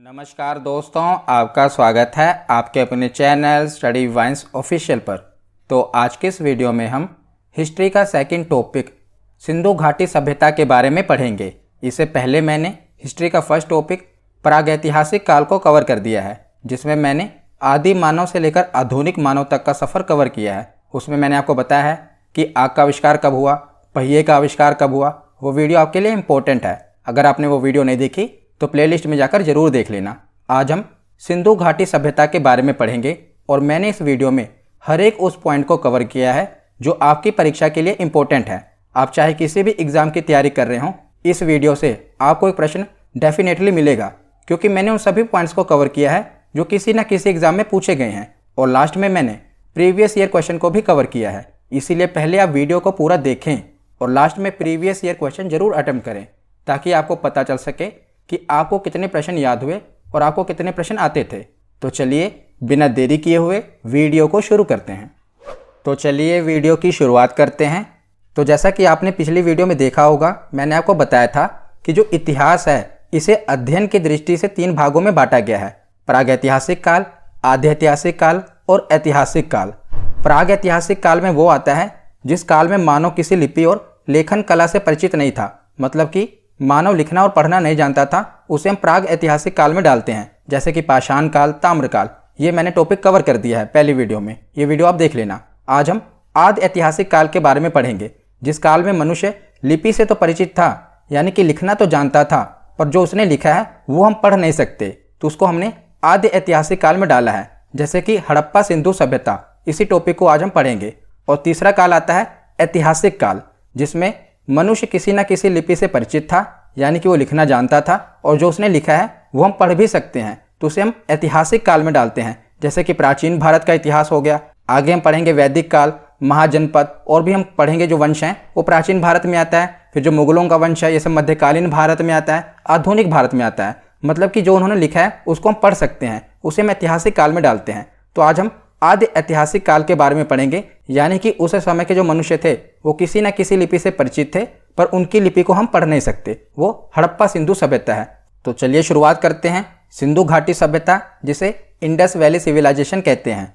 नमस्कार दोस्तों, आपका स्वागत है आपके अपने चैनल स्टडी वाइन्स ऑफिशियल पर। तो आज के इस वीडियो में हम हिस्ट्री का सेकंड टॉपिक सिंधु घाटी सभ्यता के बारे में पढ़ेंगे। इससे पहले मैंने हिस्ट्री का फर्स्ट टॉपिक प्रागैतिहासिक काल को कवर कर दिया है, जिसमें मैंने आदि मानव से लेकर आधुनिक मानव तक का सफ़र कवर किया है। उसमें मैंने आपको बताया है कि आग का आविष्कार कब हुआ, पहिए का आविष्कार कब हुआ। वो वीडियो आपके लिए इम्पोर्टेंट है। अगर आपने वो वीडियो नहीं देखी तो प्लेलिस्ट में जाकर जरूर देख लेना। आज हम सिंधु घाटी सभ्यता के बारे में पढ़ेंगे और मैंने इस वीडियो में हर एक उस पॉइंट को कवर किया है जो आपकी परीक्षा के लिए इम्पोर्टेंट है। आप चाहे किसी भी एग्ज़ाम की तैयारी कर रहे हो, इस वीडियो से आपको एक प्रश्न डेफिनेटली मिलेगा, क्योंकि मैंने उन सभी पॉइंट्स को कवर किया है जो किसी न किसी एग्ज़ाम में पूछे गए हैं। और लास्ट में मैंने प्रीवियस ईयर क्वेश्चन को भी कवर किया है। इसीलिए पहले आप वीडियो को पूरा देखें और लास्ट में प्रीवियस ईयर क्वेश्चन जरूर अटेम्प्ट करें, ताकि आपको पता चल सके कि आपको कितने प्रश्न याद हुए और आपको कितने प्रश्न आते थे। तो चलिए बिना देरी किए हुए वीडियो को शुरू करते हैं। तो चलिए वीडियो की शुरुआत करते हैं। तो जैसा कि आपने पिछली वीडियो में देखा होगा, मैंने आपको बताया था कि जो इतिहास है इसे अध्ययन की दृष्टि से 3 भागों में बांटा गया है: प्रागैतिहासिक काल, आध्यैतिहासिक काल और ऐतिहासिक काल। प्रागैतिहासिक काल में वो आता है जिस काल में मानव किसी लिपि और लेखन कला से परिचित नहीं था, मतलब कि मानव लिखना और पढ़ना नहीं जानता था, उसे हम प्राग ऐतिहासिक काल में डालते हैं, जैसे कि पाषाण काल, ताम्रकाल। ये मैंने टॉपिक कवर कर दिया है पहली वीडियो में, ये वीडियो आप देख लेना। आज हम आदि ऐतिहासिक काल के बारे में पढ़ेंगे, जिस काल में मनुष्य लिपि से तो परिचित था, यानी कि लिखना तो जानता था, पर जो उसने लिखा है वो हम पढ़ नहीं सकते, तो उसको हमने आदि ऐतिहासिक काल में डाला है, जैसे कि हड़प्पा सिंधु सभ्यता। इसी टॉपिक को आज हम पढ़ेंगे। और तीसरा काल आता है ऐतिहासिक काल, जिसमें मनुष्य किसी न किसी लिपि से परिचित था, यानी कि वो लिखना जानता था, और जो उसने लिखा है वो हम पढ़ भी सकते हैं, तो उसे हम ऐतिहासिक काल में डालते हैं, जैसे कि प्राचीन भारत का इतिहास हो गया। आगे हम पढ़ेंगे वैदिक काल, महाजनपद, और भी हम पढ़ेंगे जो वंश हैं वो प्राचीन भारत में आता है। फिर जो मुगलों का वंश है ये सब मध्यकालीन भारत में आता है, आधुनिक भारत में आता है। मतलब कि जो उन्होंने लिखा है उसको हम पढ़ सकते हैं, उसे हम ऐतिहासिक काल में डालते हैं। तो आज हम आदि ऐतिहासिक काल के बारे में पढ़ेंगे, यानी कि उस समय के जो मनुष्य थे वो किसी न किसी लिपि से परिचित थे, पर उनकी लिपि को हम पढ़ नहीं सकते। वो हड़प्पा सिंधु सभ्यता है। तो चलिए शुरुआत करते हैं। सिंधु घाटी सभ्यता, जिसे इंडस वैली सिविलाइजेशन कहते हैं,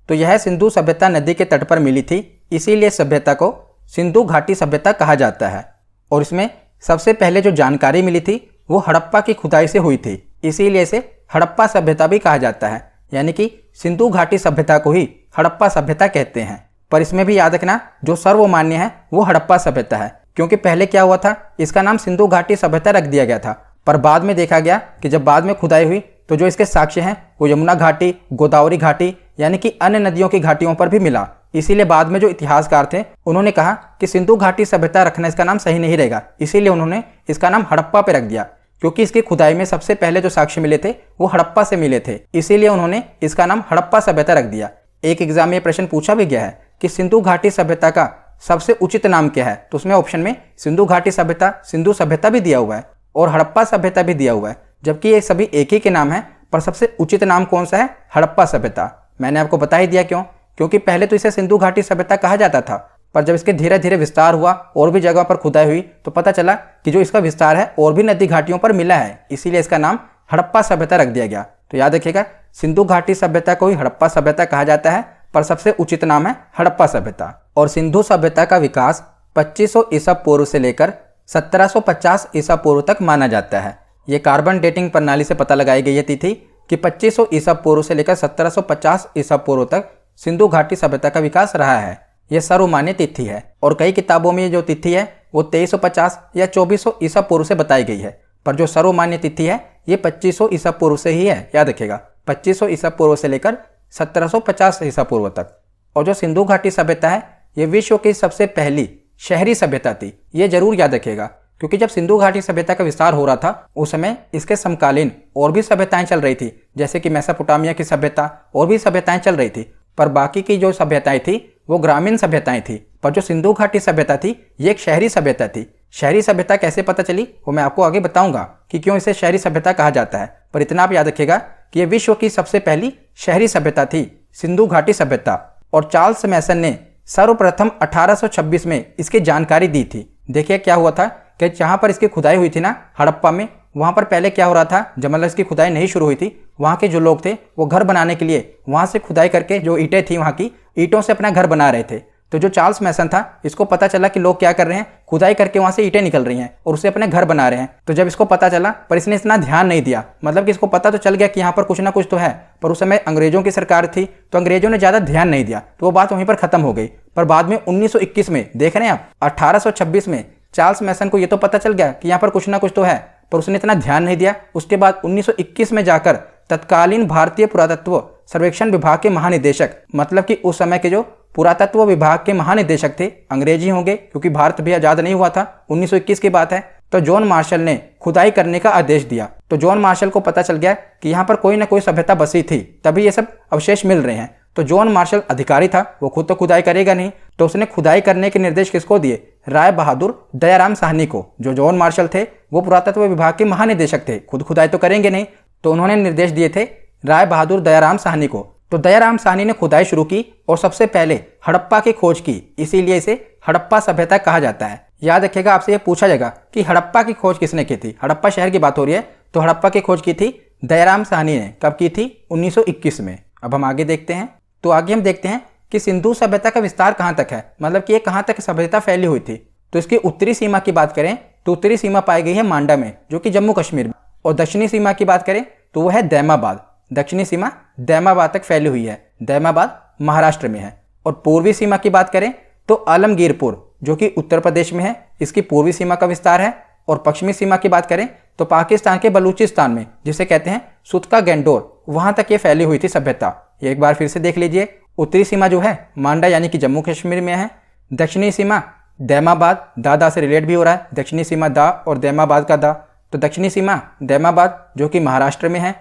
तो यह सिंधु सभ्यता नदी के तट पर मिली थी, इसीलिए सभ्यता को सिंधु घाटी सभ्यता कहा जाता है। और इसमें सबसे पहले जो जानकारी मिली थी वो हड़प्पा की खुदाई से हुई थी, इसीलिए इसे हड़प्पा सभ्यता भी कहा जाता है, यानी कि सिंधु घाटी सभ्यता को ही हड़प्पा सभ्यता कहते हैं। पर इसमें भी याद रखना, जो सर्वमान्य है वो हड़प्पा सभ्यता है, क्योंकि पहले क्या हुआ था, इसका नाम सिंधु घाटी सभ्यता रख दिया गया था, पर बाद में देखा गया कि जब बाद में खुदाई हुई तो जो इसके साक्ष्य हैं वो यमुना घाटी, गोदावरी घाटी, यानी कि अन्य नदियों की घाटियों पर भी मिला। इसीलिए बाद में जो इतिहासकार थे उन्होंने कहा कि सिंधु घाटी सभ्यता रखना इसका नाम सही नहीं रहेगा, इसीलिए उन्होंने इसका नाम हड़प्पा पे रख दिया, क्योंकि इसकी खुदाई में सबसे पहले जो साक्ष्य मिले थे वो हड़प्पा से मिले थे, इसीलिए उन्होंने इसका नाम हड़प्पा सभ्यता रख दिया। एक एग्जाम में प्रश्न पूछा भी गया है कि सिंधु घाटी सभ्यता का सबसे उचित नाम क्या है, तो उसमें ऑप्शन में सिंधु घाटी सभ्यता, सिंधु सभ्यता भी दिया हुआ है और हड़प्पा सभ्यता भी दिया हुआ है, जबकि ये सभी एक ही के नाम है, पर सबसे उचित नाम कौन सा है? हड़प्पा सभ्यता। मैंने आपको बता ही दिया क्यों, क्योंकि पहले तो इसे सिंधु घाटी सभ्यता कहा जाता था, पर जब इसके धीरे धीरे विस्तार हुआ और भी जगह पर खुदाई हुई तो पता चला कि जो इसका विस्तार है और भी नदी घाटियों पर मिला है, इसीलिए इसका नाम हड़प्पा सभ्यता रख दिया गया। तो याद रखिएगा, सिंधु घाटी सभ्यता को ही हड़प्पा सभ्यता कहा जाता है, पर सबसे उचित नाम है हड़प्पा सभ्यता। और सिंधु सभ्यता का विकास 2500 ईसा पूर्व से लेकर 1750 ईसा पूर्व तक माना जाता है। ये कार्बन डेटिंग प्रणाली से पता लगाई गई है तिथि कि 2500 ईसा पूर्व से लेकर 1750 ईसा पूर्व तक सिंधु घाटी सभ्यता का विकास रहा है। यह सर्वमान्य तिथि है और कई किताबों में ये जो तिथि है वो 2350 या 2400 ईसा पूर्व से बताई गई है, पर जो सर्वमान्य तिथि है ये 2500 ईसा पूर्व से ही है। याद रखिएगा, 2500 ईसा पूर्व से लेकर 1750 ईसा पूर्व तक। और जो सिंधु घाटी सभ्यता है ये विश्व की सबसे पहली शहरी सभ्यता थी, ये जरूर याद रखिएगा, क्योंकि जब सिंधु घाटी सभ्यता का विस्तार हो रहा था उस समय इसके समकालीन और भी सभ्यताएं चल रही थी, जैसे कि मेसोपोटामिया की सभ्यता और भी सभ्यताएं चल रही थी, पर बाकी की जो सभ्यताएं थी वो ग्रामीण सभ्यताएं थी। पर जो सिंधु घाटी सभ्यता थी ये एक शहरी सभ्यता थी। शहरी सभ्यता कैसे पता चली वो मैं आपको आगे बताऊंगा कि क्यों इसे शहरी सभ्यता कहा जाता है, पर इतना आप याद रखिएगा कि ये विश्व की सबसे पहली शहरी सभ्यता थी, सिंधु घाटी सभ्यता। और चार्ल्स मैसन ने सर्वप्रथम 1826 में इसकी जानकारी दी थी। देखिए क्या हुआ था कि जहाँ पर इसकी खुदाई हुई थी ना हड़प्पा में, वहाँ पर पहले क्या हो रहा था, जब मतलब इसकी खुदाई नहीं शुरू हुई थी, वहाँ के जो लोग थे वो घर बनाने के लिए वहाँ से खुदाई करके जो ईंटें थी वहाँ की ईंटों से अपना घर बना रहे थे। तो जो चार्ल्स मैसन था, इसको पता चला कि लोग क्या कर रहे हैं, खुदाई करके वहाँ से ईंटें निकल रही हैं और उसे अपने घर बना रहे हैं। तो जब इसको पता चला, पर इसने इतना ध्यान नहीं दिया, मतलब कि इसको पता तो चल गया कि यहाँ पर कुछ ना कुछ तो है, पर उस समय अंग्रेजों की सरकार थी तो अंग्रेजों ने ज़्यादा ध्यान नहीं दिया, तो वो बात वहीं पर खत्म हो गई। पर बाद में 1921 में देख रहे हैं आप, 1826 में चार्ल्स मैसन को ये तो पता चल गया कि यहाँ पर कुछ ना कुछ तो है, पर उसने इतना ध्यान नहीं दिया। उसके बाद 1921 में जाकर तत्कालीन भारतीय पुरातत्व सर्वेक्षण विभाग के महानिदेशक, मतलब कि उस समय के जो पुरातत्व विभाग के महानिदेशक थे, अंग्रेजी होंगे क्योंकि भारत भी आज़ाद नहीं हुआ था, 1921 की बात है, तो जॉन मार्शल ने खुदाई करने का आदेश दिया। तो जॉन मार्शल को पता चल गया कि यहाँ पर कोई ना कोई सभ्यता बसी थी, तभी ये सब अवशेष मिल रहे हैं। तो जॉन मार्शल अधिकारी था, वो खुद तो खुदाई करेगा नहीं, तो उसने खुदाई करने के निर्देश किसको दिए, राय बहादुर दयाराम साहनी को। जो जॉन मार्शल थे वो पुरातत्व विभाग के महानिदेशक थे, खुद खुदाई तो करेंगे नहीं, तो उन्होंने निर्देश दिए थे राय बहादुर दयाराम साहनी को। तो दयाराम साहनी ने खुदाई शुरू की और सबसे पहले हड़प्पा की खोज की, इसीलिए इसे हड़प्पा सभ्यता कहा जाता है। याद रखिएगा, आपसे ये पूछा जाएगा कि हड़प्पा की खोज किसने की थी। हड़प्पा शहर की बात हो रही है, तो हड़प्पा की खोज की थी दयाराम साहनी ने। कब की थी, 1921 में। अब हम आगे देखते हैं, तो आगे हम देखते हैं कि सिंधु सभ्यता का विस्तार कहाँ तक है, मतलब कि ये कहाँ तक सभ्यता फैली हुई थी। तो इसकी उत्तरी सीमा की बात करें तो उत्तरी सीमा पाई गई है मांडा में, जो कि जम्मू कश्मीर में, और दक्षिणी सीमा की बात करें तो वह है दैमाबाद। दक्षिणी सीमा दैमाबाद तक फैली हुई है, दैमाबाद महाराष्ट्र में है। और पूर्वी सीमा की बात करें तो आलमगीरपुर, जो कि उत्तर प्रदेश में है, इसकी पूर्वी सीमा का विस्तार है। और पश्चिमी सीमा की बात करें तो पाकिस्तान के बलूचिस्तान में, जिसे कहते हैं सुतका गैंडोर, वहां तक ये फैली हुई थी सभ्यता। ये एक बार फिर से देख लीजिए, उत्तरी सीमा जो है मांडा यानी कि जम्मू कश्मीर में है, दक्षिणी सीमा दैमाबाद, दा से रिलेट भी हो रहा है, दक्षिणी सीमा दा और दैमाबाद का दा, तो दक्षिणी सीमा दैमाबाद जो कि महाराष्ट्र में है,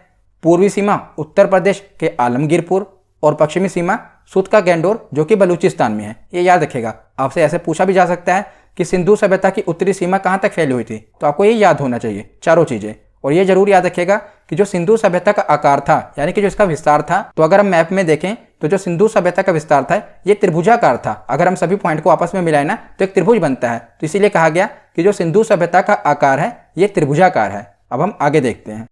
पूर्वी सीमा उत्तर प्रदेश के आलमगीरपुर, और पश्चिमी सीमा सुतका गैंडोर जो कि बलूचिस्तान में है। ये याद रखेगा, आपसे ऐसे पूछा भी जा सकता है कि सिंधु सभ्यता की उत्तरी सीमा कहाँ तक फैली हुई थी, तो आपको ये याद होना चाहिए चारों चीज़ें। और ये जरूर याद रखिएगा कि जो सिंधु सभ्यता का आकार था, यानी कि जो इसका विस्तार था, तो अगर हम मैप में देखें तो जो सिंधु सभ्यता का विस्तार था ये त्रिभुजाकार था। अगर हम सभी पॉइंट को आपस में मिलाए ना तो एक त्रिभुज बनता है, तो इसीलिए कहा गया कि जो सिंधु सभ्यता का आकार है ये त्रिभुजाकार है। अब हम आगे देखते हैं,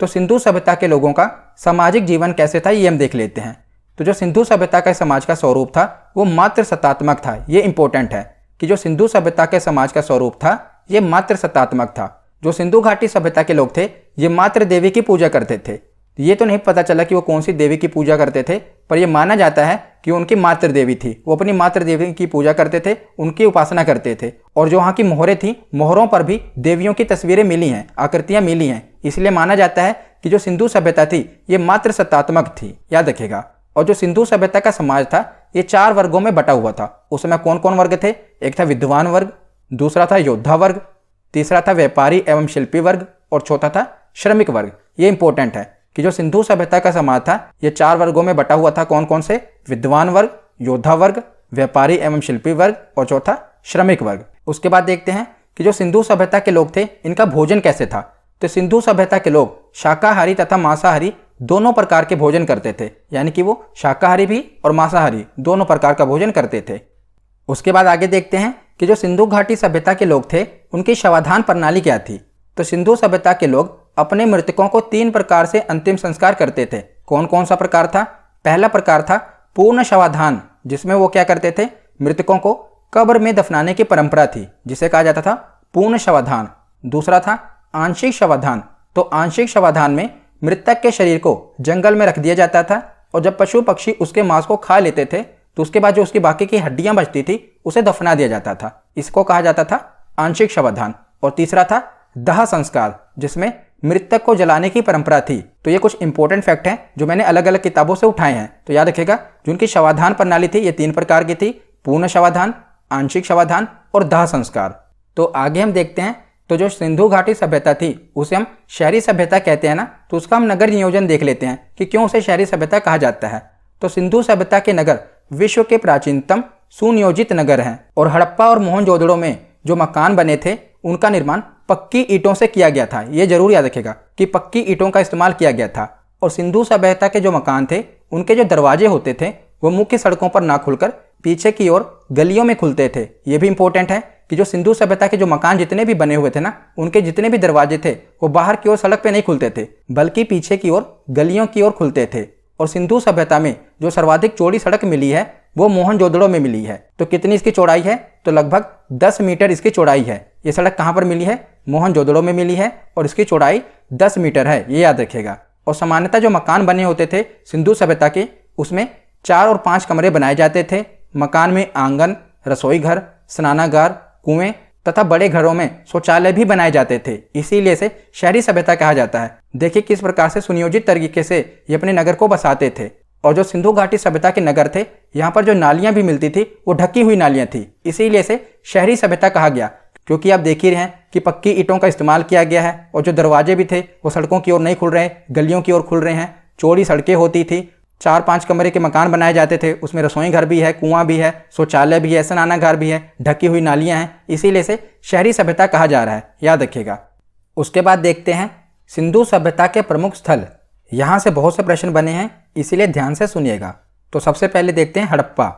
तो सिंधु सभ्यता के लोगों का सामाजिक जीवन कैसे था ये हम देख लेते हैं। तो जो सिंधु सभ्यता का समाज का स्वरूप था वो मात्र सत्तात्मक था। ये इंपॉर्टेंट है कि जो सिंधु सभ्यता के समाज का स्वरूप था ये मात्र सत्तात्मक था। जो सिंधु घाटी सभ्यता के लोग थे ये मात्र देवी की पूजा करते थे। ये तो नहीं पता चला कि वो कौन सी देवी की पूजा करते थे, पर यह माना जाता है कि उनकी मातृ देवी थी, वो अपनी मातृ देवी की पूजा करते थे, उनकी उपासना करते थे। और जो वहाँ की मोहरें थी, मोहरों पर भी देवियों की तस्वीरें मिली हैं, आकृतियाँ मिली हैं, इसलिए माना जाता है कि जो सिंधु सभ्यता थी ये मात्र सत्तात्मक थी, याद रखेगा। और जो सिंधु सभ्यता का समाज था ये 4 वर्गों में बटा हुआ था। उस समय कौन कौन वर्ग थे, एक था विद्वान वर्ग, दूसरा था योद्धा वर्ग, तीसरा था व्यापारी एवं शिल्पी वर्ग, और चौथा था श्रमिक वर्ग। ये इंपॉर्टेंट है कि जो सिंधु सभ्यता का समाज था ये 4 वर्गों में बटा हुआ था। कौन कौन से, विद्वान वर्ग, योद्धा वर्ग, व्यापारी एवं शिल्पी वर्ग, और चौथा श्रमिक वर्ग। उसके बाद देखते हैं कि जो सिंधु सभ्यता के लोग थे इनका भोजन कैसे था। तो सिंधु सभ्यता के लोग शाकाहारी तथा मांसाहारी दोनों प्रकार के भोजन करते थे, यानी कि वो शाकाहारी भी और मांसाहारी दोनों प्रकार का भोजन करते थे। उसके बाद आगे देखते हैं कि जो सिंधु घाटी सभ्यता के लोग थे उनकी शवाधान प्रणाली क्या थी। तो सिंधु सभ्यता के लोग अपने मृतकों को 3 प्रकार से अंतिम संस्कार करते थे। कौन कौन सा प्रकार था, पहला प्रकार था पूर्ण शवाधान, जिसमें वो क्या करते थे, मृतकों को कब्र में दफनाने की परंपरा थी, जिसे कहा जाता था पूर्ण शवाधान। दूसरा था आंशिक शवाधान। तो आंशिक शवाधान में मृतक के शरीर को जंगल में रख दिया जाता था, और जब पशु पक्षी उसके मांस को खा लेते थे तो उसके बाद जो उसकी बाकी की हड्डियां बचती थी उसे दफना दिया जाता था। इसको कहा जाता था आंशिक शवाधान। और तीसरा था दाह संस्कार, जिसमें मृतक को जलाने की परंपरा थी। तो ये कुछ इंपॉर्टेंट फैक्ट हैं जो मैंने अलग अलग किताबों से उठाए हैं, तो याद रखिएगा। जो उनकी शवाधान प्रणाली थी ये 3 प्रकार की थी, पूर्ण शवाधान, आंशिक शवाधान और दाह संस्कार। तो आगे हम देखते हैं, तो जो सिंधु घाटी सभ्यता थी उसे हम शहरी सभ्यता कहते हैं ना, तो उसका हम नगर नियोजन देख लेते हैं कि क्यों उसे शहरी सभ्यता कहा जाता है। तो सिंधु सभ्यता के नगर विश्व के प्राचीनतम सुनियोजित नगर हैं, और हड़प्पा और मोहनजोदड़ो में जो मकान बने थे उनका निर्माण पक्की ईंटों से किया गया था। ये जरूर याद रखेगा कि पक्की ईंटों का इस्तेमाल किया गया था। और सिंधु सभ्यता के जो मकान थे उनके जो दरवाजे होते थे वो मुख्य सड़कों पर ना खुलकर पीछे की ओर गलियों में खुलते थे। ये भी इंपॉर्टेंट है कि जो सिंधु सभ्यता के जो मकान जितने भी बने हुए थे ना, उनके जितने भी दरवाजे थे वो बाहर की ओर सड़क पे नहीं खुलते थे, बल्कि पीछे की ओर गलियों की ओर खुलते थे। और सिंधु सभ्यता में जो सर्वाधिक चौड़ी सड़क मिली है वो मोहनजोदड़ो में मिली है। तो कितनी इसकी चौड़ाई है? तो लगभग 10 मीटर इसकी चौड़ाई है। ये सड़क कहाँ पर मिली है? मोहनजोदड़ो में मिली है और इसकी चौड़ाई 10 मीटर है, ये याद रखिएगा। और सामान्यतः जो मकान बने होते थे सिंधु सभ्यता के, उसमें 4 और 5 कमरे बनाए जाते थे। मकान में आंगन, रसोई घर, स्नानागार, कुएं तथा बड़े घरों में शौचालय भी बनाए जाते थे। इसीलिए इसे शहरी सभ्यता कहा जाता है। देखिए किस प्रकार से सुनियोजित तरीके से ये अपने नगर को बसाते थे। और जो सिंधु घाटी सभ्यता के नगर थे, यहाँ पर जो नालियाँ भी मिलती थी वो ढकी हुई नालियाँ थी, इसीलिए इसे शहरी सभ्यता कहा गया। क्योंकि आप देख ही रहे हैं कि पक्की ईंटों का इस्तेमाल किया गया है और जो दरवाजे भी थे वो सड़कों की ओर नहीं खुल रहे, गलियों की ओर खुल रहे हैं। चौड़ी सड़कें होती थी, 4-5 कमरे के मकान बनाए जाते थे, उसमें रसोई घर भी है, कुआं भी है, शौचालय भी है, स्नानागार भी है, ढकी हुई नालियाँ हैं, इसीलिए इसे शहरी सभ्यता कहा जा रहा है, याद रखिएगा। उसके बाद देखते हैं सिंधु सभ्यता के प्रमुख स्थल। यहाँ से बहुत से प्रश्न बने हैं, इसीलिए ध्यान से सुनिएगा। तो सबसे पहले देखते हैं हड़प्पा।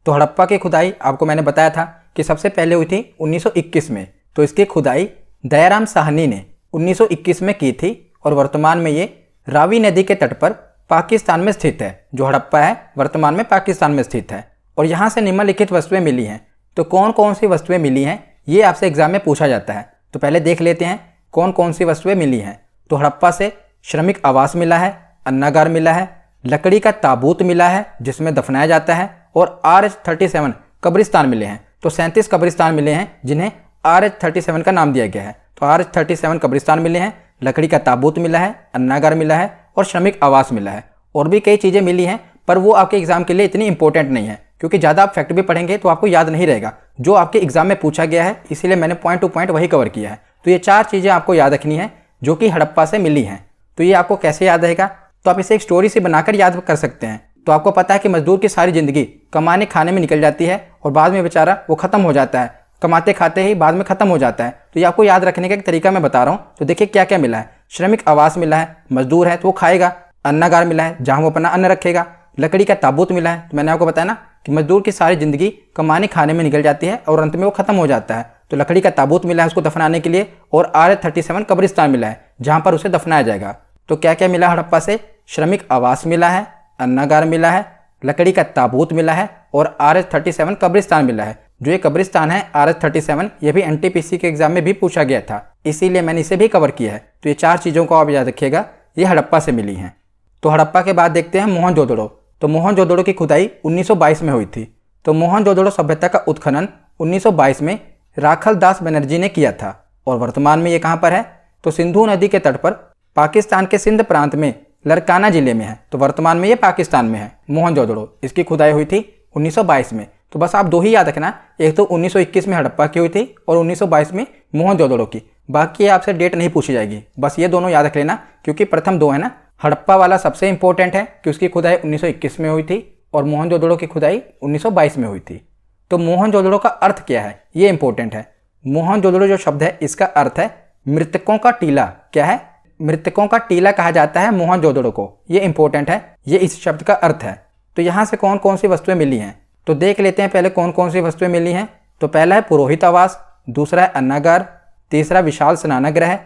तो हड़प्पा की खुदाई आपको मैंने बताया था कि सबसे पहले हुई थी 1921 में। तो इसकी खुदाई दयाराम साहनी ने 1921 में की थी और वर्तमान में ये रावी नदी के तट पर पाकिस्तान में स्थित है। जो हड़प्पा है वर्तमान में पाकिस्तान में स्थित है और यहाँ से निम्नलिखित वस्तुएं मिली हैं। तो कौन कौन सी वस्तुएं मिली हैं ये आपसे एग्जाम में पूछा जाता है। तो पहले देख लेते हैं कौन कौन सी वस्तुएं मिली हैं। तो हड़प्पा से श्रमिक आवास मिला है, अन्नागार मिला है, लकड़ी का ताबूत मिला है जिसमें दफनाया जाता है, और RH-37 कब्रिस्तान मिले हैं। तो 37 कब्रिस्तान मिले हैं जिन्हें RH-37 का नाम दिया गया है। तो RH-37 कब्रिस्तान मिले हैं, लकड़ी का ताबूत मिला है, अन्नागार मिला है और श्रमिक आवास मिला है। और भी कई चीज़ें मिली हैं पर वो आपके एग्जाम के लिए इतनी इंपॉर्टेंट नहीं है, क्योंकि ज़्यादा आप फैक्ट भी पढ़ेंगे तो आपको याद नहीं रहेगा जो आपके एग्जाम में पूछा गया है, इसीलिए मैंने पॉइंट टू पॉइंट वही कवर किया है। तो ये 4 चीज़ें आपको याद रखनी है जो कि हड़प्पा से मिली हैं। तो ये आपको कैसे याद रहेगा? तो आप इसे एक स्टोरी से बनाकर याद कर सकते हैं। तो आपको पता है कि मजदूर की सारी ज़िंदगी कमाने खाने में निकल जाती है और बाद में बेचारा वो ख़त्म हो जाता है, कमाते खाते ही बाद में ख़त्म हो जाता है। तो ये आपको याद रखने का एक तरीका मैं बता रहा हूँ। तो देखिए क्या क्या मिला है। श्रमिक आवास मिला है, मजदूर है तो वो खाएगा। अन्नागार मिला है जहाँ वो अपना अन्न रखेगा। लकड़ी का ताबूत मिला है, तो मैंने आपको बताया ना कि मजदूर की सारी ज़िंदगी कमाने खाने में निकल जाती है और अंत में वो ख़त्म हो जाता है। तो लकड़ी का ताबूत मिला है उसको दफनाने के लिए, और RH-37 कब्रिस्तान मिला है जहाँ पर उसे दफनाया जाएगा। तो क्या क्या मिला हड़प्पा से? श्रमिक आवास मिला है, अन्नागार मिला है, लकड़ी का ताबूत मिला है और RH-37 कब्रिस्तान मिला है। जो ये कब्रिस्तान है RH-37, ये भी NTPC के एग्जाम में भी पूछा गया था, इसीलिए मैंने इसे भी कवर किया है। तो ये 4 चीज़ों को आप याद रखिएगा, ये हड़प्पा से मिली हैं। तो हड़प्पा के बाद देखते हैं मोहनजोदड़ो। तो मोहनजोदड़ो की खुदाई 1922 में हुई थी। तो मोहनजोदड़ो सभ्यता का उत्खनन 1922 में राखल दास बनर्जी ने किया था और वर्तमान में ये कहाँ पर है? तो सिंधु नदी के तट पर पाकिस्तान के सिंध प्रांत में लरकाना जिले में है। तो वर्तमान में ये पाकिस्तान में है मोहनजोदड़ो। इसकी खुदाई हुई थी 1922 में। तो बस आप 2 ही याद रखना, एक तो 1921 में हड़प्पा की हुई थी और 1922 में मोहनजोदड़ो की। बाकी आपसे डेट नहीं पूछी जाएगी, बस ये दोनों याद रख लेना, क्योंकि प्रथम 2 है ना। हड़प्पा वाला सबसे इंपॉर्टेंट है कि उसकी खुदाई 1921 में हुई थी और मोहनजोदड़ो की खुदाई 1922 में हुई थी। तो मोहनजोदड़ो का अर्थ क्या है ये इंपॉर्टेंट है। मोहनजोदड़ो जो शब्द है इसका अर्थ है मृतकों का टीला। क्या है? मृतकों का टीला कहा जाता है मोहनजोदड़ो को। ये इंपॉर्टेंट है, ये इस शब्द का अर्थ है। तो यहाँ से कौन कौन सी वस्तुएं मिली हैं तो देख लेते हैं पहले कौन कौन सी वस्तुएं मिली हैं। तो पहला है पुरोहित आवास, दूसरा है अन्नागार, तीसरा विशाल स्नानगृह,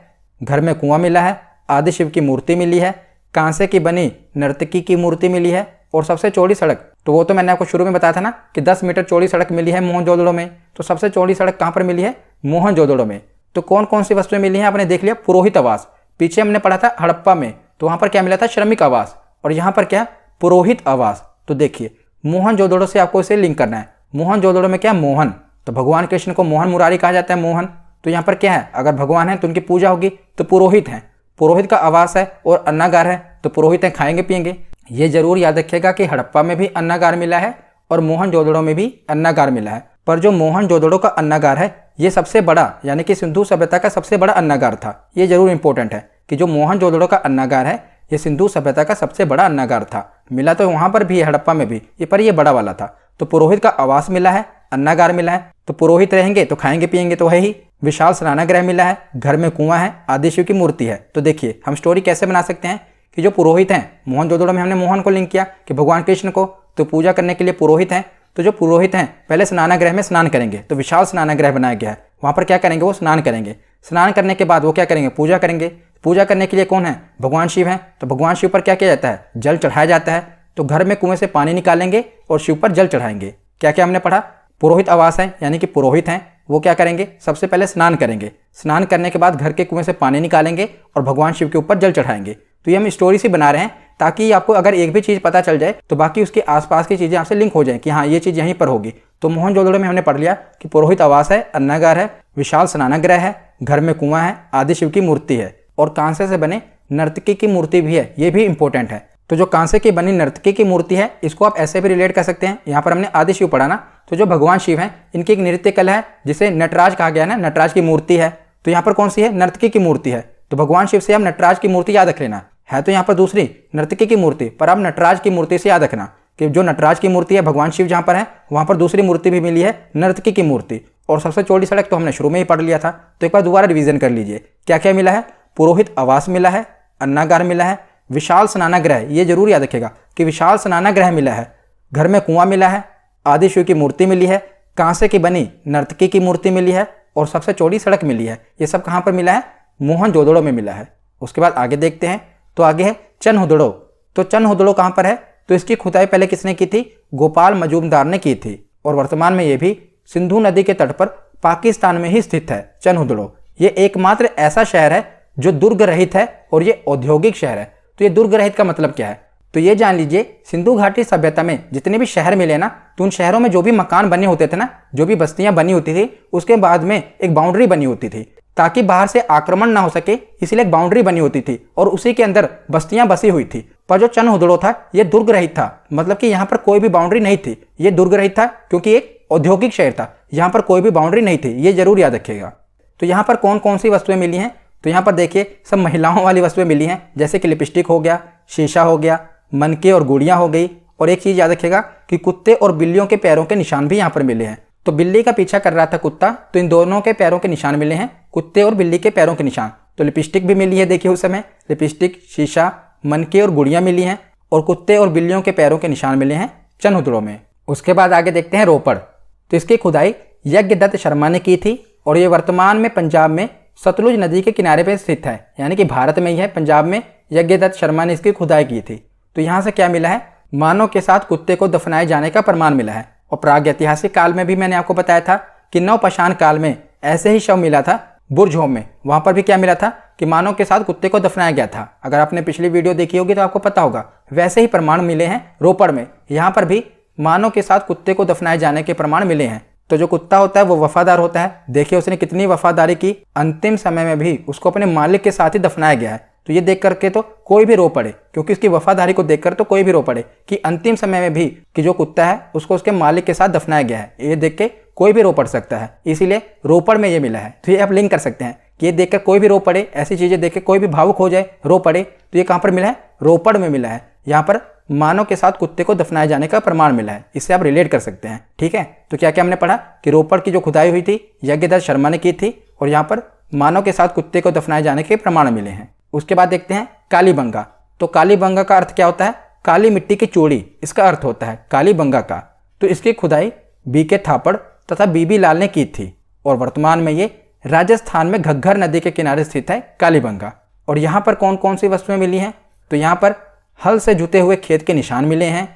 घर में कुआं मिला है, आदि शिव की मूर्ति मिली है, कांसे की बनी नर्तकी की मूर्ति मिली है और सबसे चौड़ी सड़क। तो वो तो मैंने आपको शुरू में बताया था ना कि 10 मीटर चौड़ी सड़क मिली है मोहनजोदड़ो में। तो सबसे चौड़ी सड़क कहाँ पर मिली है? मोहनजोदड़ो में। तो कौन कौन सी वस्तुएं मिली हैं आपने देख लिया। पुरोहित आवास, पीछे हमने पढ़ा था हड़प्पा में, तो वहाँ पर क्या मिला था? श्रमिक आवास। और यहाँ पर क्या? पुरोहित आवास। तो देखिए मोहनजोदड़ो से आपको इसे लिंक करना है। मोहनजोदड़ो में क्या? मोहन। तो भगवान कृष्ण को मोहन मुरारी कहा जाता है, मोहन। तो यहाँ पर क्या है? अगर भगवान है तो उनकी पूजा होगी, तो पुरोहित हैं, पुरोहित का आवास है। और अन्नागार है तो पुरोहित हैं, खाएंगे पिएंगे। ये जरूर याद रखिएगा कि हड़प्पा में भी अन्नागार मिला है और मोहनजोदड़ो में भी अन्नागार मिला है। पर जो मोहनजोदड़ो का अन्नागार है ये सबसे बड़ा, यानी कि सिंधु सभ्यता का सबसे बड़ा अन्नागार था। ये जरूर इंपॉर्टेंट है कि जो मोहनजोदड़ो का अन्नागार है ये सिंधु सभ्यता का सबसे बड़ा अन्नागार था। मिला तो वहां पर भी है, हड़प्पा में भी, ये पर ये बड़ा वाला था। तो पुरोहित का आवास मिला है, अन्नागार मिला है, तो पुरोहित रहेंगे तो खाएंगे पिएंगे तो है ही। विशाल स्नानगृह मिला है, घर में कुआं है, आदि शिव की मूर्ति है। तो देखिए हम स्टोरी कैसे बना सकते हैं कि जो पुरोहित हैं, मोहनजोदड़ो में हमने मोहन को लिंक किया कि भगवान कृष्ण को, तो पूजा करने के लिए पुरोहित हैं, तो जो पुरोहित हैं पहले स्नानागृह में स्नान करेंगे, तो विशाल स्नानागृह बनाया गया है, वहाँ पर क्या करेंगे, वो स्नान करेंगे। स्नान करने के बाद वो क्या करेंगे, पूजा करेंगे। पूजा करने के लिए कौन है, भगवान शिव हैं, तो भगवान शिव पर क्या किया जाता है, जल चढ़ाया जाता है। तो घर में कुएं से पानी निकालेंगे और शिव पर जल चढ़ाएंगे। क्या क्या हमने पढ़ा, पुरोहित आवास है, यानी कि पुरोहित हैं, वो क्या करेंगे, सबसे पहले स्नान करेंगे। स्नान करने के बाद घर के कुएं से पानी निकालेंगे और भगवान शिव के ऊपर जल चढ़ाएंगे। तो ये हम स्टोरी से बना रहे हैं ताकि आपको अगर एक भी चीज़ पता चल जाए तो बाकी उसके आसपास की चीज़ें आपसे लिंक हो जाएं कि हाँ ये चीज़ यहीं पर होगी। तो मोहनजोदड़ो में हमने पढ़ लिया कि पुरोहित आवास है, अन्नागार है, विशाल स्नानागृह है, घर में कुआं है, आदि शिव की मूर्ति है और कांसे से बने नर्तकी की मूर्ति भी है। ये भी इंपॉर्टेंट है। तो जो कांसे की बनी नर्तकी की मूर्ति है इसको आप ऐसे भी रिलेट कर सकते हैं। यहाँ पर हमने आदि शिव पढ़ा ना, तो जो भगवान शिव हैं इनकी एक नृत्य कला है जिसे नटराज कहा गया ना, नटराज की मूर्ति है। तो यहाँ पर कौन सी है, नर्तकी की मूर्ति है। तो भगवान शिव से आप नटराज की मूर्ति याद रख लेना है। तो यहाँ पर दूसरी नर्तकी की मूर्ति, पर आप नटराज की मूर्ति से याद रखना कि जो नटराज की मूर्ति है भगवान शिव जहाँ पर है वहाँ पर दूसरी मूर्ति भी मिली है, नर्तकी की मूर्ति। और सबसे चौड़ी सड़क तो हमने शुरू में ही पढ़ लिया था, तो एक बार दोबारा रिवीजन कर लीजिए। क्या क्या मिला है, पुरोहित आवास मिला है, अन्नागार मिला है, विशाल स्नानागृह, ये जरूर याद रखेगा कि विशाल स्नानागृह मिला है, घर में कुआं मिला है, आदि शिव की मूर्ति मिली है, कांसे की बनी नर्तकी की मूर्ति मिली है और सबसे चौड़ी सड़क मिली है। ये सब कहाँ पर मिला है, मोहनजोदड़ो में मिला है। उसके बाद आगे देखते हैं, तो आगे है चनहुदड़ो। तो चनहुदड़ो कहाँ पर है, तो इसकी खुदाई पहले किसने की थी, गोपाल मजूमदार ने की थी और वर्तमान में ये भी सिंधु नदी के तट पर पाकिस्तान में ही स्थित है चनहुदड़ो। ये एकमात्र ऐसा शहर है जो दुर्ग रहित है और ये औद्योगिक शहर है। तो ये दुर्ग रहित का मतलब क्या है, तो ये जान लीजिए सिंधु घाटी सभ्यता में जितने भी शहर मिले ना, तो उन शहरों में जो भी मकान बने होते थे ना, जो भी बस्तियां बनी होती थी, उसके बाद में एक बाउंड्री बनी होती थी ताकि बाहर से आक्रमण ना हो सके, इसलिए एक बाउंड्री बनी होती थी और उसी के अंदर बस्तियां बसी हुई थी। पर जो चनहुदड़ो था ये दुर्ग रहित था, मतलब कि यहाँ पर कोई भी बाउंड्री नहीं थी। ये दुर्ग रहित था क्योंकि एक औद्योगिक शहर था, यहाँ पर कोई भी बाउंड्री नहीं थी, ये जरूर याद रखिएगा। तो यहाँ पर कौन कौन सी वस्तुएं मिली हैं, तो यहाँ पर देखिए सब महिलाओं वाली वस्तुएं मिली हैं, जैसे कि लिपस्टिक हो गया, शीशा हो गया, मनके और गुड़ियाँ हो गई। और एक चीज़ याद रखिएगा कि कुत्ते और बिल्लियों के पैरों के निशान भी यहाँ पर मिले हैं। तो बिल्ली का पीछा कर रहा था कुत्ता, तो इन दोनों के पैरों के निशान मिले हैं, कुत्ते और बिल्ली के पैरों के निशान। तो लिपस्टिक भी मिली है, देखिए उस समय लिपस्टिक, शीशा, मनके और गुड़ियाँ मिली हैं और कुत्ते और बिल्लियों के पैरों के निशान मिले हैं चनहुदड़ो में। उसके बाद आगे देखते हैं रोपड़। तो इसकी खुदाई यज्ञदत्त शर्मा ने की थी और ये वर्तमान में पंजाब में सतलुज नदी के किनारे पर स्थित है, यानी कि भारत में ही है, पंजाब में यज्ञदत्त शर्मा ने इसकी खुदाई की थी। तो यहाँ से क्या मिला है, मानव के साथ कुत्ते को दफनाए जाने का प्रमाण मिला है। और प्रागैतिहासिक काल में भी मैंने आपको बताया था कि नवपाषाण काल में ऐसे ही शव मिला था बुरझोम में, वहाँ पर भी क्या मिला था कि मानव के साथ कुत्ते को दफनाया गया था। अगर आपने पिछली वीडियो देखी होगी तो आपको पता होगा। वैसे ही प्रमाण मिले हैं रोपड़ में, यहाँ पर भी मानव के साथ कुत्ते को दफनाए जाने के प्रमाण मिले हैं। तो जो कुत्ता होता है वो वफादार होता है, देखिए उसने कितनी वफादारी की, अंतिम समय में भी उसको अपने मालिक के साथ ही दफनाया गया है। तो ये देख करके तो कोई भी रो पड़े, क्योंकि इसकी वफादारी को देखकर तो कोई भी रो पड़े कि अंतिम समय में भी कि जो कुत्ता है उसको उसके मालिक के साथ दफनाया गया है। ये देख के कोई भी रो पड़ सकता है, इसीलिए रोपड़ में ये मिला है। तो ये आप लिंक कर सकते हैं कि ये देखकर कोई भी रो पड़े, ऐसी चीजें देख के कोई भी भावुक हो जाए, रो पड़े, तो ये कहाँ पर मिला है, रोपड़ में मिला है। यहाँ पर मानव के साथ कुत्ते को दफनाए जाने का प्रमाण मिला है, इससे आप रिलेट कर सकते हैं। ठीक है, तो क्या क्या हमने पढ़ा कि रोपड़ की जो खुदाई हुई थी यज्ञदत्त शर्मा ने की थी और यहाँ पर मानव के साथ कुत्ते को दफनाए जाने के प्रमाण मिले हैं। उसके बाद देखते हैं कालीबंगा। तो कालीबंगा का अर्थ क्या होता है, काली मिट्टी की चूड़ी, इसका अर्थ होता है कालीबंगा का। तो इसकी खुदाई बीके थापड़ तथा बीबी लाल ने की थी और वर्तमान में ये राजस्थान में घग्गर नदी के किनारे स्थित है कालीबंगा। और यहाँ पर कौन कौन सी वस्तुएं मिली हैं, तो यहाँ पर हल से जुते हुए खेत के निशान मिले हैं,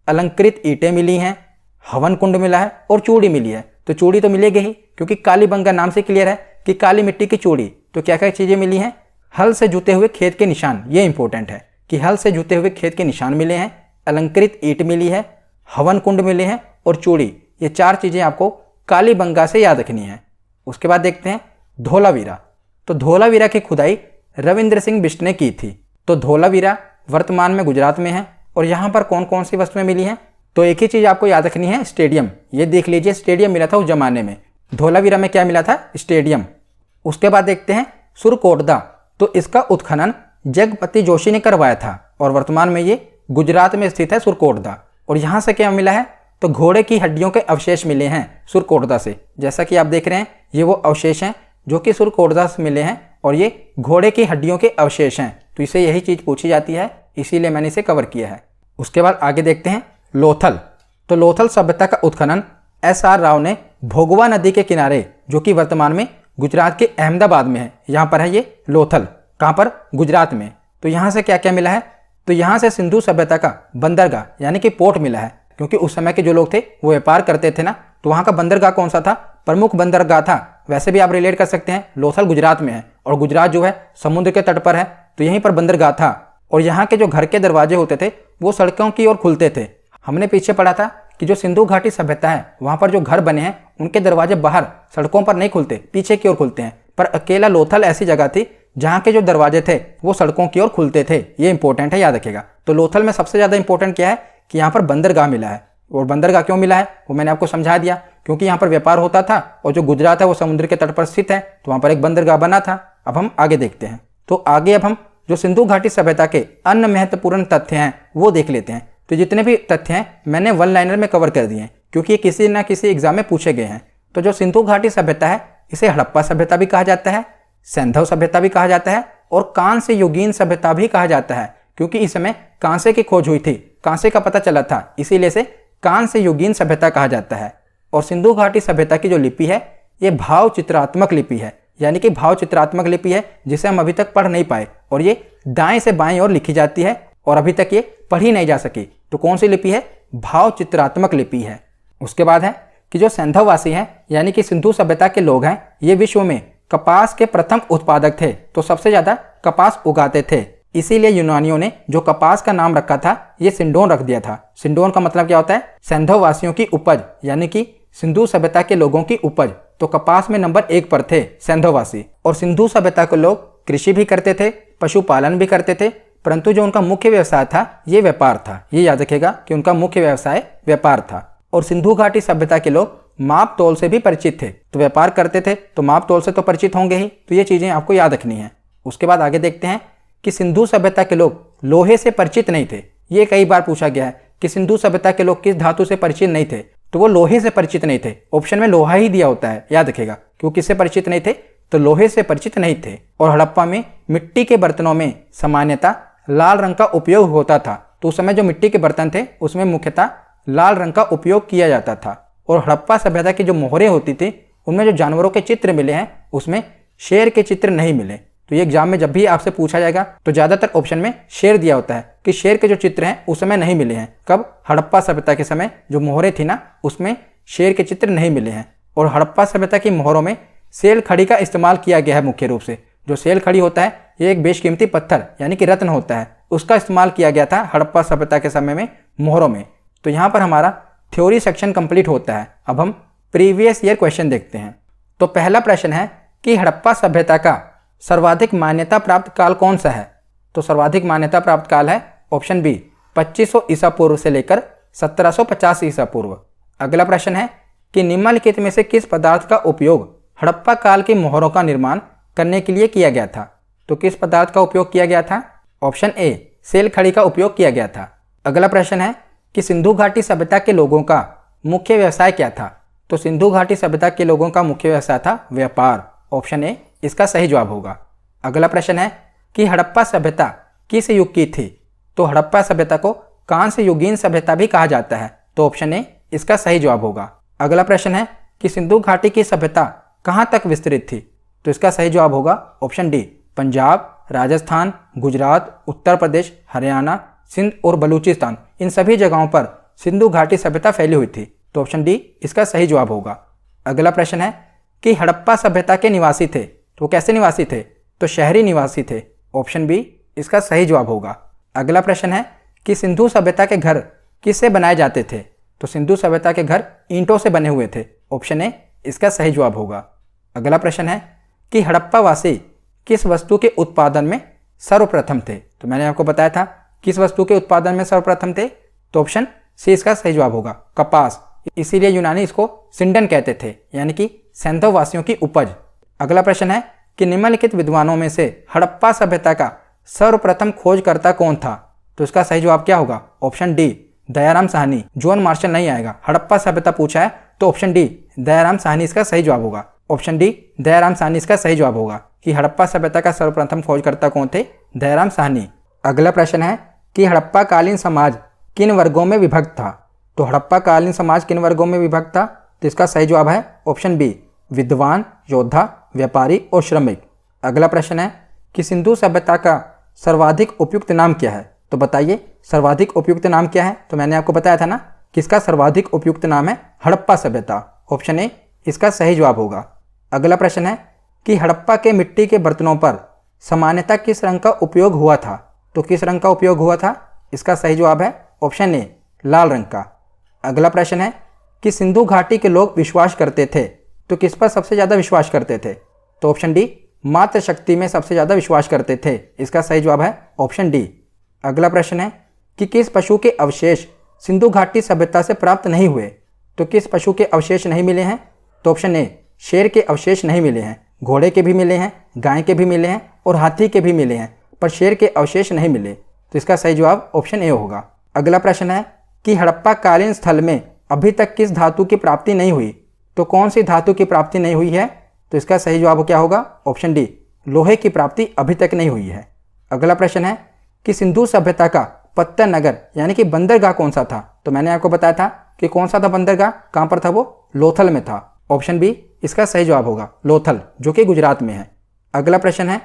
अलंकृत ईंटें मिली हैं, हवन कुंड मिला है और चूड़ी मिली है। तो चूड़ी तो मिलेगी ही, क्योंकि कालीबंगा नाम से क्लियर है कि काली मिट्टी की चूड़ी। तो क्या क्या चीज़ें मिली हैं, हल से जुते हुए खेत के निशान, ये इंपॉर्टेंट है कि हल से जुते हुए खेत के निशान मिले हैं, अलंकृत ईंट मिली है, हवन कुंड मिले हैं और चूड़ी। ये चार चीज़ें आपको कालीबंगा से याद रखनी है। उसके बाद देखते हैं धोलावीरा। तो धोलावीरा की खुदाई रविंद्र सिंह बिष्ट ने की थी। तो धोलावीरा वर्तमान में गुजरात में है और यहाँ पर कौन कौन सी वस्तुएं मिली हैं, तो एक ही चीज़ आपको याद रखनी है, स्टेडियम। ये देख लीजिए, स्टेडियम मिला था उस जमाने में। धोलावीरा में क्या मिला था, स्टेडियम। उसके बाद देखते हैं सुरकोटदा। तो इसका उत्खनन जगपति जोशी ने करवाया था और वर्तमान में ये गुजरात में स्थित है सुरकोटदा। और यहाँ से क्या मिला है, तो घोड़े की हड्डियों के अवशेष मिले हैं सुरकोटदा से। जैसा कि आप देख रहे हैं ये वो अवशेष हैं जो कि सुरकोटदा से मिले हैं और ये घोड़े की हड्डियों के अवशेष हैं। तो इसे यही चीज़ पूछी जाती है, इसीलिए मैंने इसे कवर किया है। उसके बाद आगे देखते हैं लोथल। तो लोथल सभ्यता का उत्खनन SR राव ने भोगवा नदी के किनारे, जो कि वर्तमान में गुजरात के अहमदाबाद में है, यहाँ पर है ये लोथल, कहाँ पर, गुजरात में। तो यहाँ से क्या क्या मिला है, तो यहाँ से सिंधु सभ्यता का बंदरगाह यानी कि पोर्ट मिला है, क्योंकि उस समय के जो लोग थे वो व्यापार करते थे ना, तो वहाँ का बंदरगाह कौन सा था, प्रमुख बंदरगाह था। वैसे भी आप रिलेट कर सकते हैं, लोथल गुजरात में है और गुजरात जो है समुद्र के तट पर है, तो यहीं पर बंदरगाह था। और यहाँ के जो घर के दरवाजे होते थे वो सड़कों की ओर खुलते थे। हमने पीछे पढ़ा था कि जो सिंधु घाटी सभ्यता है वहाँ पर जो घर बने हैं उनके दरवाजे बाहर सड़कों पर नहीं खुलते, पीछे की ओर खुलते हैं, पर अकेला लोथल ऐसी जगह थी जहाँ के जो दरवाजे थे वो सड़कों की ओर खुलते थे। ये इंपॉर्टेंट है, याद रखिएगा। तो लोथल में सबसे ज़्यादा इंपॉर्टेंट क्या है कि यहाँ पर बंदरगाह मिला है। और बंदरगाह क्यों मिला है वो मैंने आपको समझा दिया, क्योंकि यहाँ पर व्यापार होता था और जो गुजरात है वो समुद्र के तट पर स्थित है, तो वहाँ पर एक बंदरगाह बना था। अब हम आगे देखते हैं। तो आगे अब हम जो सिंधु घाटी सभ्यता के अन्य महत्वपूर्ण तथ्य हैं वो देख लेते हैं। तो जितने भी तथ्य हैं मैंने वन लाइनर में कवर कर दिए हैं, क्योंकि ये किसी न किसी एग्जाम में पूछे गए हैं। तो जो सिंधु घाटी सभ्यता है इसे हड़प्पा सभ्यता भी कहा जाता है, सैंधव सभ्यता भी कहा जाता है और कांस्य युगीन सभ्यता भी कहा जाता है, क्योंकि इस समय कांसे की खोज हुई थी, कांसे का पता चला था, इसीलिए से कांस्य युगीन सभ्यता कहा जाता है। और सिंधु घाटी सभ्यता की जो लिपि है ये भाव चित्रात्मक लिपि है, यानी कि भाव चित्रात्मक लिपि है जिसे हम अभी तक पढ़ नहीं पाए, और ये दाएं से बाएं ओर लिखी जाती है और अभी तक ये पढ़ी नहीं जा सकी। तो कौन सी लिपि है, भाव चित्रात्मक लिपि है। उसके बाद है कि जो सैंधववासी हैं यानी कि सिंधु सभ्यता के लोग हैं, ये विश्व में कपास के प्रथम उत्पादक थे, तो सबसे ज्यादा कपास उगाते थे। इसीलिए यूनानियों ने जो कपास का नाम रखा था ये सिंडोन रख दिया था। सिंडोन का मतलब क्या होता है, सैंधववासियों की उपज, यानी कि सिंधु सभ्यता के लोगों की उपज। तो कपास में नंबर 1 पर थे सैंधववासी। और सिंधु सभ्यता के लोग कृषि भी करते थे, पशुपालन भी करते थे, परंतु जो उनका मुख्य व्यवसाय था ये व्यापार था। ये याद रखेगा कि उनका मुख्य व्यवसाय व्यापार था। और सिंधु घाटी सभ्यता के लोग माप तोल से भी परिचित थे, तो व्यापार करते थे तो माप तोल से तो परिचित होंगे ही, तो ये चीजें आपको याद रखनी है। उसके बाद आगे देखते हैं कि सिंधु सभ्यता के लोग लोहे से परिचित नहीं थे। ये कई बार पूछा गया है कि सिंधु सभ्यता के लोग किस धातु से परिचित नहीं थे, तो वो लोहे से परिचित नहीं थे। ऑप्शन में लोहा ही दिया होता है, याद रखेगा, क्योंकि किससे परिचित नहीं थे, तो लोहे से परिचित नहीं थे। और हड़प्पा में मिट्टी के बर्तनों में सामान्यतः लाल रंग का उपयोग होता था, तो उस समय जो मिट्टी के बर्तन थे उसमें मुख्यतः लाल रंग का उपयोग किया जाता था। और हड़प्पा सभ्यता की जो मोहरें होती थी उनमें जो जानवरों के चित्र मिले हैं उसमें शेर के चित्र नहीं मिले। तो ये एग्जाम में जब भी आपसे पूछा जाएगा तो ज़्यादातर ऑप्शन में शेर दिया होता है कि शेर के जो चित्र हैं उस समय नहीं मिले हैं। कब, हड़प्पा सभ्यता के समय जो मोहरें थी ना उसमें शेर के चित्र नहीं मिले हैं। और हड़प्पा सभ्यता की मोहरों में सेल खड़ी का इस्तेमाल किया गया है। मुख्य रूप से जो सेल खड़ी होता है ये एक बेशकीमती पत्थर यानी कि रत्न होता है, उसका इस्तेमाल किया गया था हड़प्पा सभ्यता के समय में मोहरों में। तो यहाँ पर हमारा थ्योरी सेक्शन कंप्लीट होता है। अब हम प्रीवियस ईयर क्वेश्चन देखते हैं। तो पहला प्रश्न है कि हड़प्पा सभ्यता का सर्वाधिक मान्यता प्राप्त काल कौन सा है। तो सर्वाधिक मान्यता प्राप्त काल है ऑप्शन बी 2500 ईसा पूर्व से लेकर 1750 ईसा पूर्व। अगला प्रश्न है कि निम्नलिखित में से किस पदार्थ का उपयोग हड़प्पा काल की मोहरों का निर्माण करने के लिए किया गया था। तो किस पदार्थ का उपयोग किया गया था, ऑप्शन ए सेल खड़ी का उपयोग किया गया था। अगला प्रश्न है कि सिंधु घाटी सभ्यता के लोगों का मुख्य व्यवसाय क्या था। तो सिंधु घाटी सभ्यता के लोगों का मुख्य व्यवसाय था व्यापार, ऑप्शन ए इसका सही जवाब होगा। अगला प्रश्न है कि हड़प्पा सभ्यता किस युग की थी। तो हड़प्पा सभ्यता को कांस्य युगीन सभ्यता भी कहा जाता है, तो ऑप्शन ए इसका सही जवाब होगा। अगला प्रश्न है कि सिंधु घाटी की सभ्यता कहाँ तक विस्तृत थी। तो इसका सही जवाब होगा ऑप्शन डी, पंजाब, राजस्थान, गुजरात, उत्तर प्रदेश, हरियाणा, सिंध और बलूचिस्तान, इन सभी जगहों पर सिंधु घाटी सभ्यता फैली हुई थी, तो ऑप्शन डी इसका सही जवाब होगा। अगला प्रश्न है कि हड़प्पा सभ्यता के निवासी थे, तो कैसे निवासी थे, तो शहरी निवासी थे, ऑप्शन बी इसका सही जवाब होगा। अगला प्रश्न है कि सिंधु सभ्यता के घर किससे बनाए जाते थे। तो सिंधु सभ्यता के घर ईंटों से बने हुए थे, ऑप्शन ए इसका सही जवाब होगा। अगला प्रश्न है कि हड़प्पा वासी किस वस्तु के उत्पादन में सर्वप्रथम थे। तो मैंने आपको बताया था किस वस्तु के उत्पादन में सर्वप्रथम थे, तो ऑप्शन सी इसका सही जवाब होगा, कपास। इसीलिए यूनानी इसको सिंडन कहते थे, यानी कि सैंधववासियों की उपज। अगला प्रश्न है कि निम्नलिखित विद्वानों में से हड़प्पा सभ्यता का सर्वप्रथम खोजकर्ता कौन था। तो इसका सही जवाब क्या होगा, option D Dayaram Sahni. John Marshall नहीं आएगा, हड़प्पा सभ्यता पूछा है तो ऑप्शन डी दयाराम साहनी इसका सही जवाब होगा। ऑप्शन डी दयाराम साहनी इसका सही जवाब होगा कि हड़प्पा सभ्यता का सर्वप्रथम खोजकर्ता कौन थे, दयाराम साहनी। अगला प्रश्न है कि हड़प्पा कालीन समाज किन वर्गों में विभक्त था। तो हड़प्पा कालीन समाज किन वर्गों में विभक्त था? तो इसका सही जवाब है ऑप्शन बी, विद्वान, योद्धा, व्यापारी और श्रमिक। अगला प्रश्न है कि सिंधु सभ्यता का सर्वाधिक उपयुक्त नाम क्या है? तो बताइए सर्वाधिक उपयुक्त नाम क्या है? तो मैंने आपको बताया था ना कि इसका सर्वाधिक उपयुक्त नाम है हड़प्पा सभ्यता। ऑप्शन ए इसका सही जवाब होगा। अगला प्रश्न है कि हड़प्पा के मिट्टी के बर्तनों पर सामान्यतः किस रंग का उपयोग हुआ था? तो किस रंग का उपयोग हुआ था? इसका सही जवाब है ऑप्शन ए, लाल रंग का। अगला प्रश्न है कि सिंधु घाटी के लोग विश्वास करते थे, तो किस पर सबसे ज़्यादा विश्वास करते थे? तो ऑप्शन डी, मातृशक्ति में सबसे ज़्यादा विश्वास करते थे। इसका सही जवाब है ऑप्शन डी। अगला प्रश्न है कि किस पशु के अवशेष सिंधु घाटी सभ्यता से प्राप्त नहीं हुए? तो किस पशु के अवशेष नहीं मिले हैं? तो ऑप्शन ए, शेर के अवशेष नहीं मिले हैं। घोड़े के भी मिले हैं, गाय के भी मिले हैं और हाथी के भी मिले हैं, पर शेर के अवशेष नहीं मिले। तो इसका सही जवाब ऑप्शन ए होगा। अगला प्रश्न है कि हड़प्पा कालीन स्थल में अभी तक किस धातु की प्राप्ति नहीं हुई? तो कौन सी धातु की प्राप्ति नहीं हुई है? तो इसका सही जवाब क्या होगा? ऑप्शन डी, लोहे की प्राप्ति अभी तक नहीं हुई है। अगला प्रश्न है कि सिंधु सभ्यता का पत्तन नगर यानी कि बंदरगाह कौन सा था? तो मैंने आपको बताया था कि कौन सा था बंदरगाह, कहाँ पर था वो? लोथल में था। ऑप्शन बी इसका सही जवाब होगा, लोथल, जो कि गुजरात में है। अगला प्रश्न है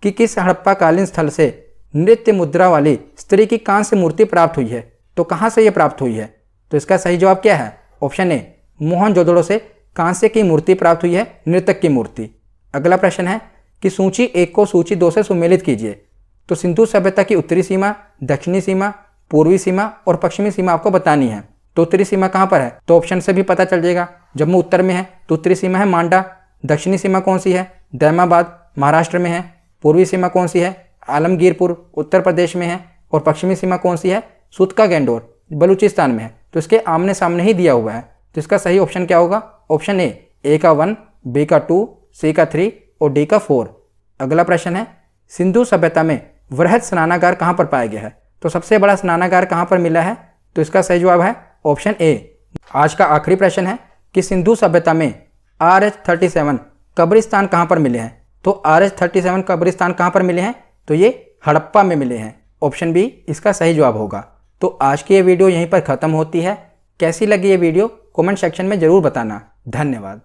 कि किस हड़प्पा कालीन स्थल से नृत्य मुद्रा वाली स्त्री की कांस्य मूर्ति प्राप्त हुई है? तो कहाँ से यह प्राप्त हुई है? तो इसका सही जवाब क्या है? ऑप्शन ए, मोहनजोदड़ो से कांस्य की मूर्ति प्राप्त हुई है, नर्तक की मूर्ति। अगला प्रश्न है कि सूची 1 को सूची 2 से सुमेलित कीजिए। तो सिंधु सभ्यता की उत्तरी सीमा, दक्षिणी सीमा, पूर्वी सीमा और पश्चिमी सीमा आपको बतानी है। तो उत्तरी सीमा कहाँ पर है? तो ऑप्शन से भी पता चल जाएगा। जम्मू उत्तर में है तो उत्तरी सीमा है मांडा। दक्षिणी सीमा कौन सी है? दैमाबाद, महाराष्ट्र में है। पूर्वी सीमा कौन सी है? आलमगीरपुर, उत्तर प्रदेश में है। और पश्चिमी सीमा कौन सी है? सुतका गेंडोर, बलूचिस्तान में है। तो इसके आमने सामने ही दिया हुआ है। तो इसका सही ऑप्शन क्या होगा? ऑप्शन ए का 1, बी का 2, सी का 3 और डी का 4। अगला प्रश्न है सिंधु सभ्यता में वृहद स्नानागार कहाँ पर पाया गया है? तो सबसे बड़ा स्नानागार कहाँ पर मिला है? तो इसका सही जवाब है ऑप्शन ए। आज का आखिरी प्रश्न है कि सिंधु सभ्यता में RH-37 कब्रिस्तान कहाँ पर मिले हैं? तो RH-37 कब्रिस्तान कहाँ पर मिले हैं? तो ये हड़प्पा में मिले हैं। ऑप्शन बी इसका सही जवाब होगा। तो आज की ये वीडियो यहीं पर ख़त्म होती है। कैसी लगी ये वीडियो कमेंट सेक्शन में ज़रूर बताना। धन्यवाद।